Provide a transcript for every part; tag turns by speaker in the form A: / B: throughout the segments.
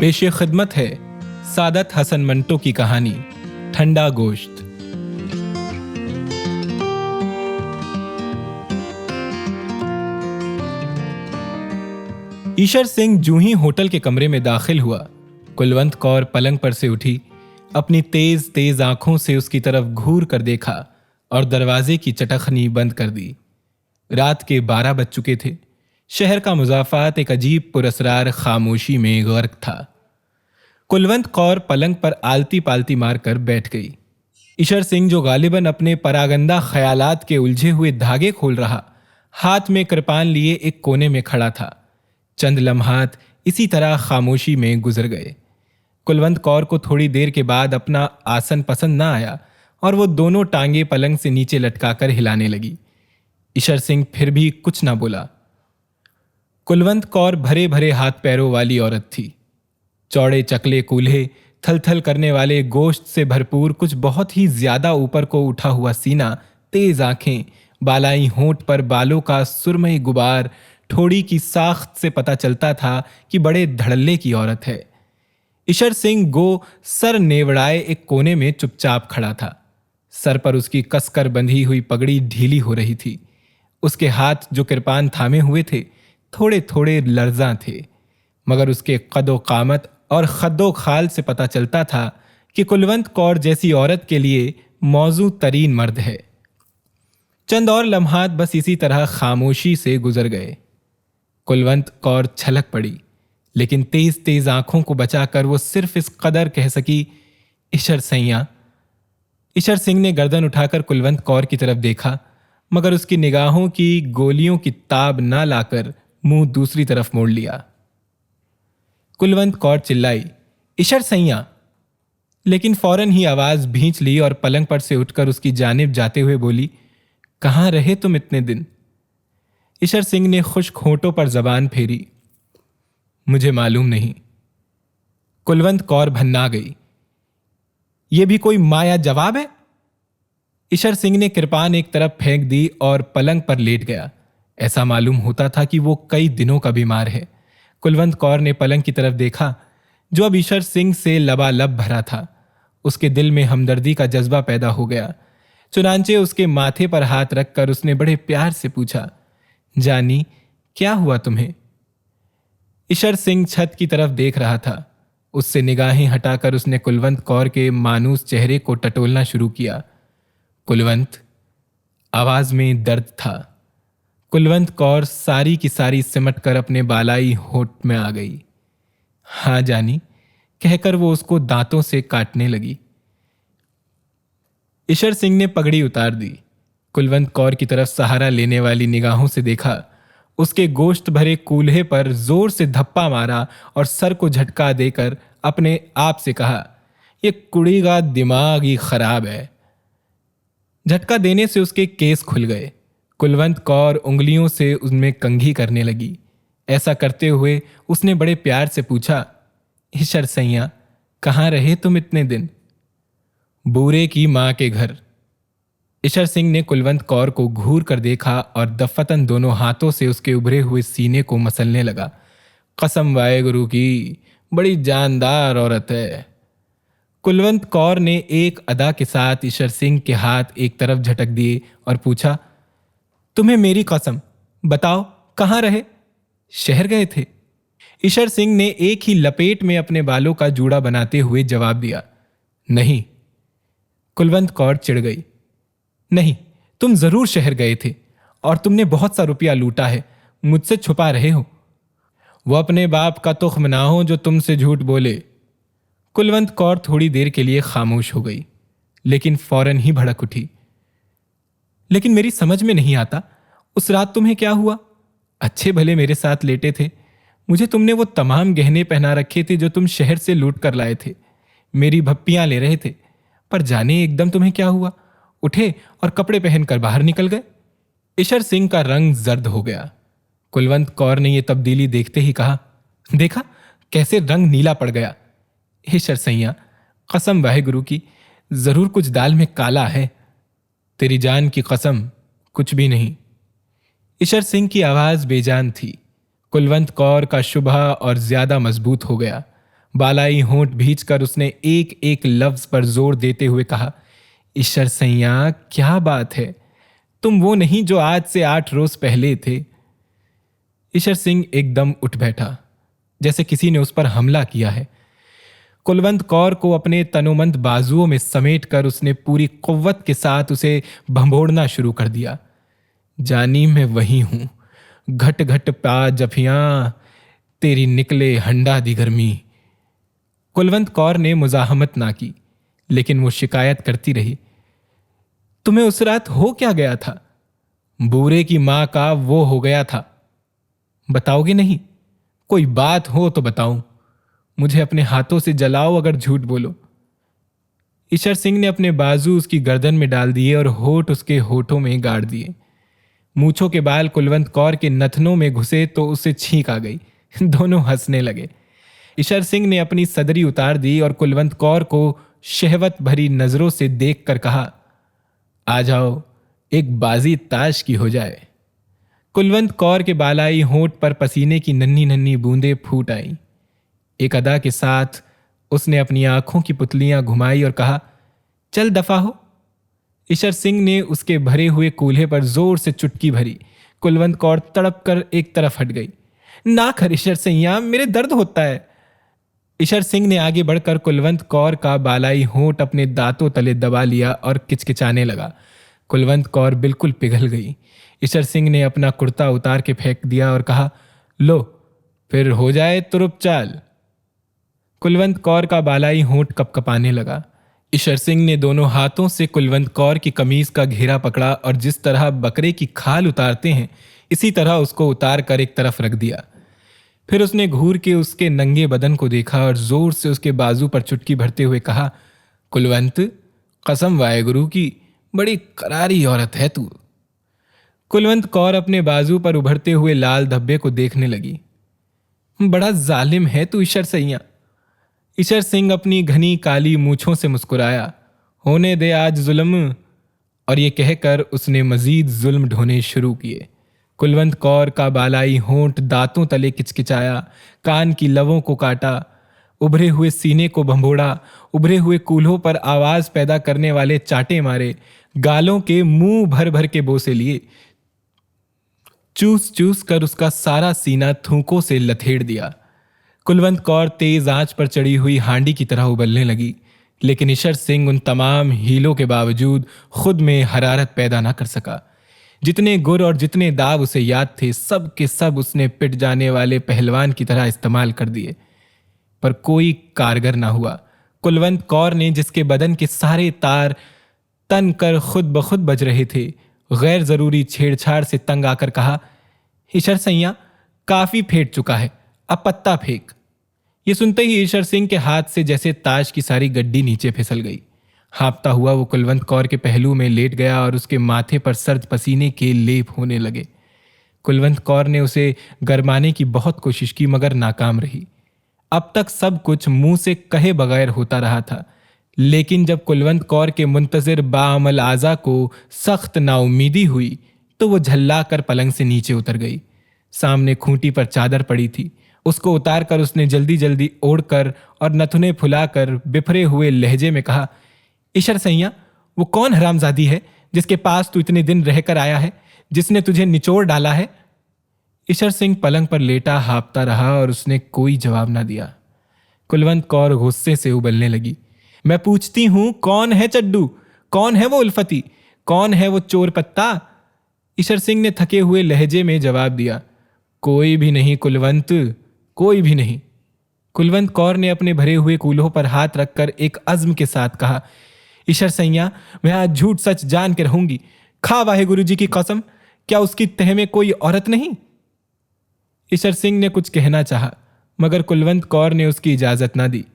A: पेशे खिदमत है सादत हसन मंटो की कहानी ठंडा गोश्त। ईशर सिंह जूं ही होटल के कमरे में दाखिल हुआ, कुलवंत कौर पलंग पर से उठी, अपनी तेज तेज आंखों से उसकी तरफ घूर कर देखा और दरवाजे की चटखनी बंद कर दी। रात के 12 बज चुके थे। शहर का मुज़ाफ़ात एक अजीब पुरअसरार खामोशी में गर्क था। कुलवंत कौर पलंग पर आलती पालती मारकर बैठ गई। ईशर सिंह, जो गालिबन अपने परागंदा ख्यालात के उलझे हुए धागे खोल रहा, हाथ में कृपान लिए एक कोने में खड़ा था। चंद लम्हात इसी तरह खामोशी में गुजर गए। कुलवंत कौर को थोड़ी देर के बाद अपना आसन पसंद ना आया और वो दोनों टांगे पलंग से नीचे लटकाकर हिलाने लगी। ईशर सिंह फिर भी कुछ ना बोला। कुलवंत कौर भरे भरे हाथ पैरों वाली औरत थी। चौड़े चकले कूल्हे, थल थल करने वाले गोश्त से भरपूर कुछ बहुत ही ज्यादा ऊपर को उठा हुआ सीना, तेज आंखें, बालाई होंठ पर बालों का सुरमई गुबार, ठोड़ी की साख्त से पता चलता था कि बड़े धड़ल्ले की औरत है। ईशर सिंह गो सर नेवड़ाए एक कोने में चुपचाप खड़ा था। सर पर उसकी कसकर बंधी हुई पगड़ी ढीली हो रही थी। उसके हाथ जो कृपान थामे हुए थे, थोड़े थोड़े लर्जा थे, मगर उसके कदो कामत और खद्दो खाल से पता चलता था कि कुलवंत कौर जैसी औरत के लिए मौजू तरीन मर्द है। चंद और लम्हात बस इसी तरह खामोशी से गुजर गए। कुलवंत कौर छलक पड़ी, लेकिन तेज तेज आंखों को बचाकर वो सिर्फ इस कदर कह सकी, ईशर सैया। ईशर सिंह ने गर्दन उठाकर कुलवंत कौर की तरफ देखा, मगर उसकी निगाहों की गोलियों की ताब ना लाकर मुंह दूसरी तरफ मोड़ लिया। कुलवंत कौर चिल्लाई, ईशर सैया, लेकिन फौरन ही आवाज भींच ली और पलंग पर से उठकर उसकी जानिब जाते हुए बोली, कहां रहे तुम इतने दिन? ईशर सिंह ने खुश्क होंठों पर जबान फेरी, मुझे मालूम नहीं। कुलवंत कौर भन्ना गई, यह भी कोई माया जवाब है? ईशर सिंह ने कृपान एक तरफ फेंक दी और पलंग पर लेट गया। ऐसा मालूम होता था कि वो कई दिनों का बीमार है। कुलवंत कौर ने पलंग की तरफ देखा, जो अब ईशर सिंह से लबालब भरा था। उसके दिल में हमदर्दी का जज्बा पैदा हो गया। चुनांचे उसके माथे पर हाथ रखकर उसने बड़े प्यार से पूछा, जानी, क्या हुआ तुम्हें? ईशर सिंह छत की तरफ देख रहा था। उससे निगाहें हटाकर उसने कुलवंत कौर के मानूस चेहरे को टटोलना शुरू किया। कुलवंत, आवाज में दर्द था। कुलवंत कौर सारी की सारी सिमट कर अपने बालाई होठ में आ गई। हां जानी, कहकर वो उसको दांतों से काटने लगी। ईशर सिंह ने पगड़ी उतार दी। कुलवंत कौर की तरफ सहारा लेने वाली निगाहों से देखा। उसके गोश्त भरे कूल्हे पर जोर से धप्पा मारा और सर को झटका देकर अपने आप से कहा, यह कुड़ी का दिमाग ही खराब है। झटका देने से उसके केस खुल गए। कुलवंत कौर उंगलियों से उनमें कंघी करने लगी। ऐसा करते हुए उसने बड़े प्यार से पूछा, ईशर सैया, कहां रहे तुम इतने दिन? बूरे की मां के घर। ईशर सिंह ने कुलवंत कौर को घूर कर देखा और दफतन दोनों हाथों से उसके उभरे हुए सीने को मसलने लगा। कसम वाहेगुरु की, बड़ी जानदार औरत है। कुलवंत कौर ने एक अदा के साथ ईशर सिंह के हाथ एक तरफ झटक दिए और पूछा, तुम्हें मेरी कसम, बताओ कहां रहे? शहर गए थे? ईशर सिंह ने एक ही लपेट में अपने बालों का जूड़ा बनाते हुए जवाब दिया, नहीं। कुलवंत कौर चिढ़ गई, नहीं, तुम जरूर शहर गए थे और तुमने बहुत सा रुपया लूटा है, मुझसे छुपा रहे हो। वो अपने बाप का तुख्म ना हो जो तुमसे झूठ बोले। कुलवंत कौर थोड़ी देर के लिए खामोश हो गई, लेकिन फौरन ही भड़क उठी, लेकिन मेरी समझ में नहीं आता, उस रात तुम्हें क्या हुआ? अच्छे भले मेरे साथ लेटे थे। मुझे तुमने वो तमाम गहने पहना रखे थे जो तुम शहर से लूट कर लाए थे। मेरी भप्पियां ले रहे थे, पर जाने एकदम तुम्हें क्या हुआ, उठे और कपड़े पहनकर बाहर निकल गए। ईशर सिंह का रंग जर्द हो गया। कुलवंत कौर ने यह तब्दीली देखते ही कहा, देखा कैसे रंग नीला पड़ गया। ईशर सैया, कसम वाहेगुरु की, जरूर कुछ दाल में काला है। तेरी जान की कसम, कुछ भी नहीं। ईशर सिंह की आवाज बेजान थी। कुलवंत कौर का शुबह और ज्यादा मजबूत हो गया, बालाई होंठ भींचकर उसने एक एक लफ्ज पर जोर देते हुए कहा, ईश्वर सैया, क्या बात है? तुम वो नहीं जो आज से 8 रोज पहले थे। ईश्वर सिंह एकदम उठ बैठा, जैसे किसी ने उस पर हमला किया है। कुलवंत कौर को अपने तनोमंद बाजुओं में समेटकर उसने पूरी कुव्वत के साथ उसे भंभोड़ना शुरू कर दिया। जानी मैं वही हूं, घट घट पा जफियां, तेरी निकले हंडा दी गर्मी। कुलवंत कौर ने मुजाहमत ना की, लेकिन वो शिकायत करती रही, तुम्हें उस रात हो क्या गया था? बूरे की मां का वो हो गया था। बताओगे नहीं? कोई बात हो तो बताऊं, मुझे अपने हाथों से जलाओ अगर झूठ बोलो। ईश्वर सिंह ने अपने बाजू उसकी गर्दन में डाल दिए और होठ उसके होठों में गाड़ दिए। मूछों के बाल कुलवंत कौर के नथनों में घुसे तो उसे छींक आ गई। दोनों हंसने लगे। ईश्वर सिंह ने अपनी सदरी उतार दी और कुलवंत कौर को शहवत भरी नजरों से देखकर कहा, आ जाओ, एक बाजी ताश की हो जाए। कुलवंत कौर के बालाई होंठ पर पसीने की नन्ही नन्ही बूंदें फूट आईं। एक अदा के साथ उसने अपनी आंखों की पुतलियां घुमाई और कहा, चल दफा हो। ईश्वर सिंह ने उसके भरे हुए कूल्हे पर जोर से चुटकी भरी। कुलवंत कौर तड़प कर एक तरफ हट गई। ना कर ईश्वर सैया, मेरे दर्द होता है। ईश्वर सिंह ने आगे बढ़कर कुलवंत कौर का बालाई होंठ अपने दांतों तले दबा लिया और किचकिचाने लगा। कुलवंत कौर बिल्कुल पिघल गई। ईश्वर सिंह ने अपना कुर्ता उतार के फेंक दिया और कहा, लो फिर हो जाए तुरुप चाल। कुलवंत कौर का बालाई होंठ कपकपाने लगा। ईश्वर सिंह ने दोनों हाथों से कुलवंत कौर की कमीज का घेरा पकड़ा और जिस तरह बकरे की खाल उतारते हैं, इसी तरह उसको उतार कर एक तरफ रख दिया। फिर उसने घूर के उसके नंगे बदन को देखा और जोर से उसके बाजू पर चुटकी भरते हुए कहा, कुलवंत, कसम वाहेगुरु की, बड़ी करारी औरत है तू। कुलवंत कौर अपने बाजू पर उभरते हुए लाल धब्बे को देखने लगी। बड़ा जालिम है तू ईश्वर सैया। ईश्वर सिंह अपनी घनी काली मूछों से मुस्कुराया। होने दे आज जुल्म। और ये कहकर उसने मजीद जुल्म ढोने शुरू किए। कुलवंत कौर का बालाई होंठ दांतों तले किचकिचाया, कान की लवों को काटा, उभरे हुए सीने को भंभोड़ा, उभरे हुए कूल्हों पर आवाज पैदा करने वाले चाटे मारे, गालों के मुंह भर भर के बोसे लिए, चूस चूस कर उसका सारा सीना थूकों से लथेड़ दिया। कुलवंत कौर तेज आंच पर चढ़ी हुई हांडी की तरह उबलने लगी, लेकिन ईश्वर सिंह उन तमाम हीलों के बावजूद खुद में हरारत पैदा ना कर सका। जितने गुर और जितने दाव उसे याद थे, सब के सब उसने पिट जाने वाले पहलवान की तरह इस्तेमाल कर दिए, पर कोई कारगर ना हुआ। कुलवंत कौर ने, जिसके बदन के सारे तार तन कर खुद ब खुद बज रहे थे, गैर जरूरी छेड़छाड़ से तंग आकर कहा, ईश्वर सैया, काफी फेंट चुका है, अब पत्ता फेंक। ये सुनते ही ईश्वर सिंह के हाथ से जैसे ताश की सारी गड्डी नीचे फिसल गई। हाँफता हुआ वो कुलवंत कौर के पहलू में लेट गया और उसके माथे पर सर्द पसीने के लेप होने लगे। कुलवंत कौर ने उसे गरमाने की बहुत कोशिश की, मगर नाकाम रही। अब तक सब कुछ मुंह से कहे बगैर होता रहा था, लेकिन जब कुलवंत कौर के मुंतजिर बाअमल आजा को सख्त नाउमीदी हुई तो वो झल्ला कर पलंग से नीचे उतर गई। सामने खूंटी पर चादर पड़ी थी, उसको उतारकर उसने जल्दी जल्दी ओढ़कर और नथुने फुलाकर बिफरे हुए लहजे में कहा, ईश्वर सैया, वो कौन हरामजादी है जिसके पास तू इतने दिन रहकर आया है, जिसने तुझे निचोड़ डाला है? ईश्वर सिंह पलंग पर लेटा हाँफता रहा और उसने कोई जवाब ना दिया। कुलवंत कौर गुस्से से उबलने लगी। मैं पूछती हूं, कौन है चड्डू? कौन है वो उल्फती? कौन है वो चोर पत्ता? ईश्वर सिंह ने थके हुए लहजे में जवाब दिया, कोई भी नहीं कुलवंत, कोई भी नहीं। कुलवंत कौर ने अपने भरे हुए कूल्हों पर हाथ रखकर एक अज़्म के साथ कहा, ईश्वर सैया, मैं आज झूठ सच जान के रहूंगी। खा वाहेगुरु जी की कसम, क्या उसकी तह में कोई औरत नहीं? ईश्वर सिंह ने कुछ कहना चाहा, मगर कुलवंत कौर ने उसकी इजाजत ना दी।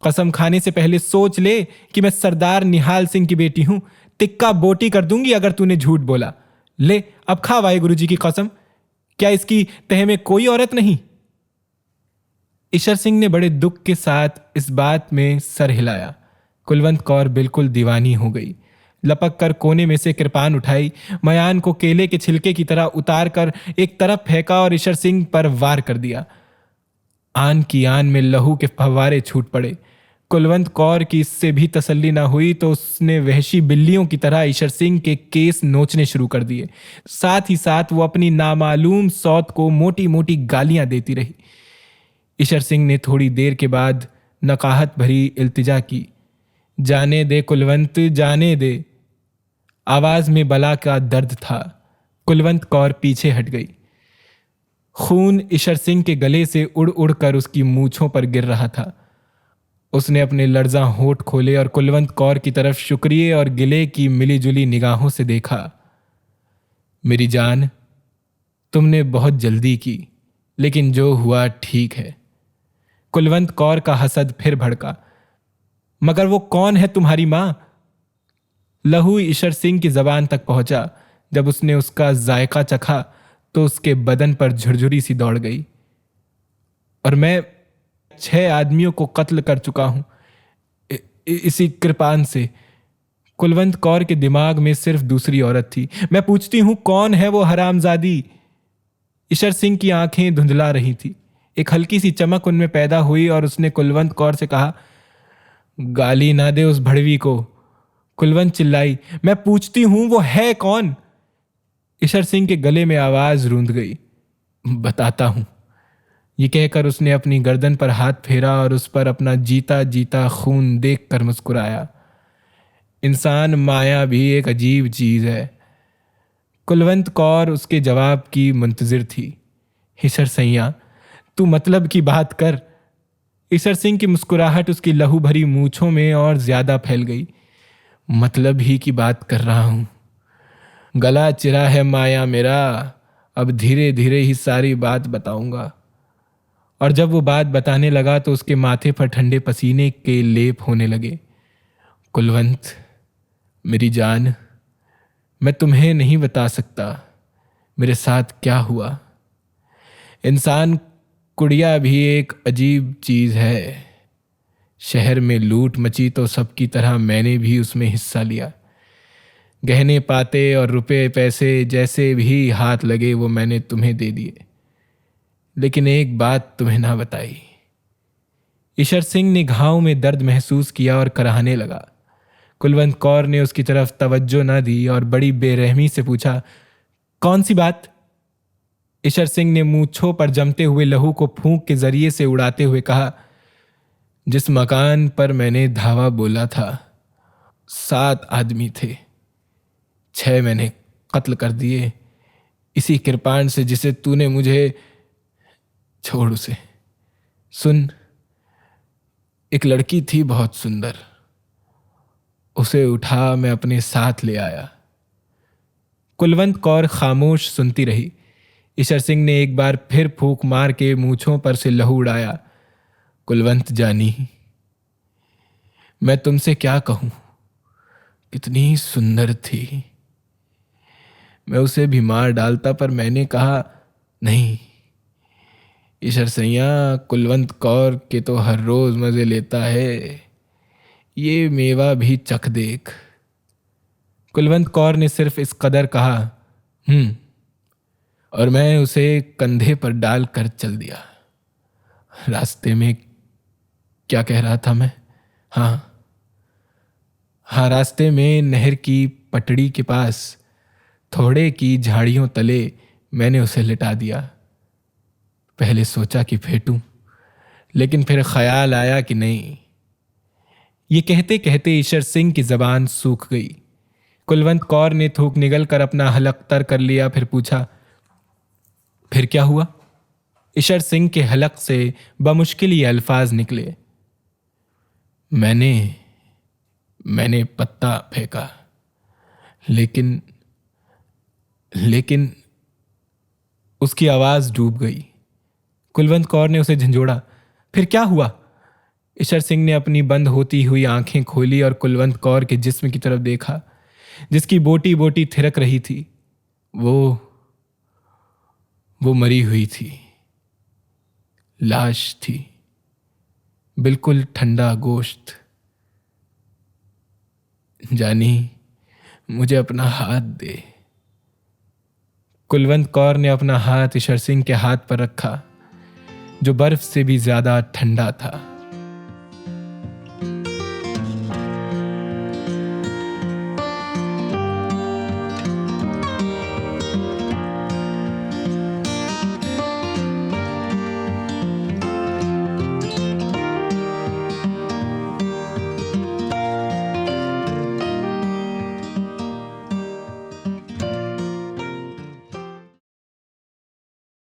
A: कसम खाने से पहले सोच ले कि मैं सरदार निहाल सिंह की बेटी हूं। तिक्का बोटी कर दूंगी अगर तूने झूठ बोला। ले अब खा वाहेगुरु जी की कसम, क्या इसकी तह में कोई औरत नहीं? ईश्वर सिंह ने बड़े दुख के साथ इस बात में सर हिलाया। कुलवंत कौर बिल्कुल दीवानी हो गई। लपक कर कोने में से कृपान उठाई, मयान को केले के छिलके की तरह उतार कर एक तरफ फेंका और ईश्वर सिंह पर वार कर दिया। आन की आन में लहू के फव्वारे छूट पड़े। कुलवंत कौर की इससे भी तसल्ली ना हुई तो उसने वहशी बिल्लियों की तरह ईशर सिंह के केस नोचने शुरू कर दिए। साथ ही साथ वो अपनी नामालूम सौत को मोटी मोटी गालियां देती रही। ईशर सिंह ने थोड़ी देर के बाद नकाहत भरी इल्तिजा की, जाने दे कुलवंत, जाने दे। आवाज में बला का दर्द था। कुलवंत कौर पीछे हट गई। खून ईशर सिंह के गले से उड़ उड़ कर उसकी मूछों पर गिर रहा था। उसने अपने लर्जा होठ खोले और कुलवंत कौर की तरफ शुक्रिया और गिले की मिलीजुली निगाहों से देखा। मेरी जान, तुमने बहुत जल्दी की, लेकिन जो हुआ ठीक है। कुलवंत कौर का हसद फिर भड़का। मगर वो कौन है तुम्हारी मां? लहू ईशर सिंह की जबान तक पहुंचा। जब उसने उसका जायका चखा तो उसके बदन पर झुरझुरी सी दौड़ गई। और मैं 6 आदमियों को कत्ल कर चुका हूं इसी कृपान से। कुलवंत कौर के दिमाग में सिर्फ दूसरी औरत थी। मैं पूछती हूं, कौन है वो हरामजादी? ईशर सिंह की आंखें धुंधला रही थी। एक हल्की सी चमक उनमें पैदा हुई और उसने कुलवंत कौर से कहा, गाली ना दे उस भड़वी को। कुलवंत चिल्लाई, मैं पूछती हूं वो है कौन? ईशर सिंह के गले में आवाज रूंध गई। बताता हूं। ये कहकर उसने अपनी गर्दन पर हाथ फेरा और उस पर अपना जीता जीता खून देखकर मुस्कुराया। इंसान माया भी एक अजीब चीज है। कुलवंत कौर उसके जवाब की मुंतजिर थी। ईशर सैया, तू मतलब की बात कर। ईशर सिंह की मुस्कुराहट उसकी लहू भरी मूछों में और ज्यादा फैल गई। मतलब ही की बात कर रहा हूं। गला चिरा है माया मेरा, अब धीरे धीरे ही सारी बात बताऊंगा। और जब वो बात बताने लगा तो उसके माथे पर ठंडे पसीने के लेप होने लगे। कुलवंत, मेरी जान, मैं तुम्हें नहीं बता सकता मेरे साथ क्या हुआ। इंसान कुड़िया भी एक अजीब चीज है। शहर में लूट मची तो सबकी तरह मैंने भी उसमें हिस्सा लिया। गहने पाते और रुपए पैसे जैसे भी हाथ लगे वो मैंने तुम्हें दे दिए। लेकिन एक बात तुम्हें ना बताई। ईशर सिंह ने घाव में दर्द महसूस किया और कराहने लगा। कुलवंत कौर ने उसकी तरफ तवज्जो न दी और बड़ी बेरहमी से पूछा, कौन सी बात? ईशर सिंह ने मूंछों पर जमते हुए लहू को फूंक के जरिए से उड़ाते हुए कहा, जिस मकान पर मैंने धावा बोला था 7 आदमी थे, 6 मैंने कत्ल कर दिए इसी कृपाण से जिसे तूने मुझे। छोड़ उसे। सुन, एक लड़की थी बहुत सुंदर, उसे उठा मैं अपने साथ ले आया। कुलवंत कौर खामोश सुनती रही। ईशर सिंह ने एक बार फिर फूंक मार के मूंछों पर से लहू उड़ाया। कुलवंत जानी, मैं तुमसे क्या कहूं, कितनी सुंदर थी। मैं उसे भी मार डालता पर मैंने कहा नहीं। ईशर सैया, कुलवंत कौर के तो हर रोज मजे लेता है, ये मेवा भी चख देख। कुलवंत कौर ने सिर्फ इस कदर कहा, और मैं उसे कंधे पर डाल कर चल दिया। रास्ते में क्या कह रहा था मैं? हाँ, रास्ते में नहर की पटड़ी के पास थोड़े की झाड़ियों तले मैंने उसे लिटा दिया। पहले सोचा कि फेंटूं, लेकिन फिर ख्याल आया कि नहीं। ये कहते कहते ईशर सिंह की जबान सूख गई। कुलवंत कौर ने थूक निगल कर अपना हलक तर कर लिया, फिर पूछा, फिर क्या हुआ? ईशर सिंह के हलक से बमुश्किल ये अल्फाज निकले, मैंने पत्ता फेंका, लेकिन उसकी आवाज डूब गई। कुलवंत कौर ने उसे झंझोड़ा, फिर क्या हुआ? ईशर सिंह ने अपनी बंद होती हुई आंखें खोली और कुलवंत कौर के जिस्म की तरफ देखा, जिसकी बोटी बोटी थिरक रही थी। वो मरी हुई थी, लाश थी, बिल्कुल ठंडा गोश्त। जानी, मुझे अपना हाथ दे। कुलवंत कौर ने अपना हाथ ईशर सिंह के हाथ पर रखा। जो बर्फ से भी ज्यादा ठंडा था।